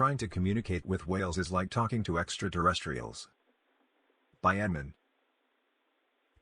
Trying to communicate with whales is like talking to extraterrestrials. By Edmund.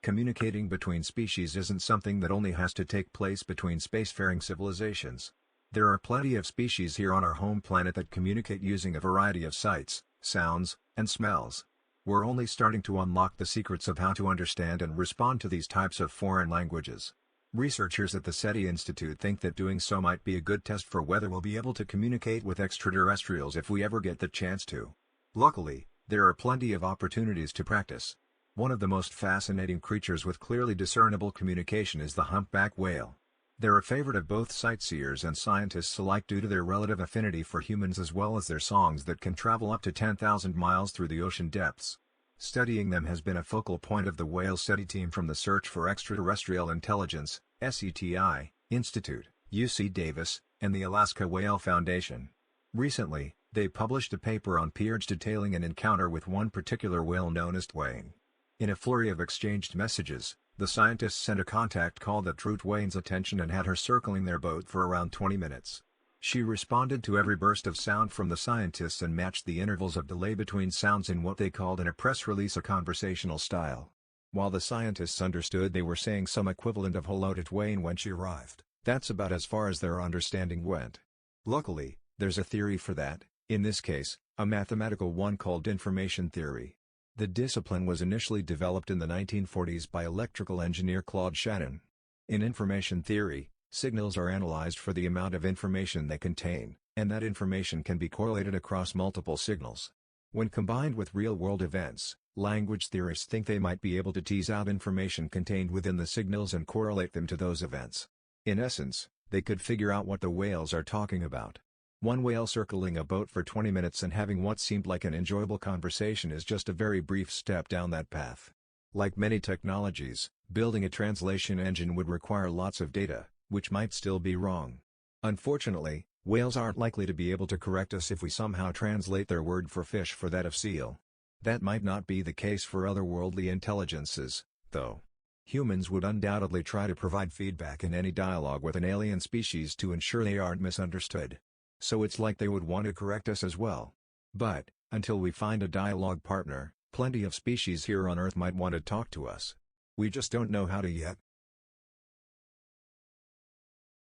Communicating between species isn't something that only has to take place between spacefaring civilizations. There are plenty of species here on our home planet that communicate using a variety of sights, sounds, and smells. We're only starting to unlock the secrets of how to understand and respond to these types of foreign languages. Researchers at the SETI Institute think that doing so might be a good test for whether we'll be able to communicate with extraterrestrials if we ever get the chance to. Luckily, there are plenty of opportunities to practice. One of the most fascinating creatures with clearly discernible communication is the humpback whale. They're a favorite of both sightseers and scientists alike due to their relative affinity for humans as well as their songs that can travel up to 10,000 miles through the ocean depths. Studying them has been a focal point of the whale SETI team from the Search for Extraterrestrial Intelligence (SETI) Institute, UC Davis, and the Alaska Whale Foundation. Recently, they published a paper on Peerage detailing an encounter with one particular whale known as Twain. In a flurry of exchanged messages, the scientists sent a contact call that drew Twain's attention and had her circling their boat for around 20 minutes. She responded to every burst of sound from the scientists and matched the intervals of delay between sounds in what they called in a press release a conversational style. While the scientists understood they were saying some equivalent of hello to Twain when she arrived, that's about as far as their understanding went. Luckily, there's a theory for that, in this case, a mathematical one called information theory. The discipline was initially developed in the 1940s by electrical engineer Claude Shannon. In information theory, signals are analyzed for the amount of information they contain, and that information can be correlated across multiple signals. When combined with real-world events, language theorists think they might be able to tease out information contained within the signals and correlate them to those events. In essence, they could figure out what the whales are talking about. One whale circling a boat for 20 minutes and having what seemed like an enjoyable conversation is just a very brief step down that path. Like many technologies, building a translation engine would require lots of data, which might still be wrong. Unfortunately, whales aren't likely to be able to correct us if we somehow translate their word for fish for that of seal. That might not be the case for otherworldly intelligences, though. Humans would undoubtedly try to provide feedback in any dialogue with an alien species to ensure they aren't misunderstood. So it's like they would want to correct us as well. But, until we find a dialogue partner, plenty of species here on Earth might want to talk to us. We just don't know how to yet.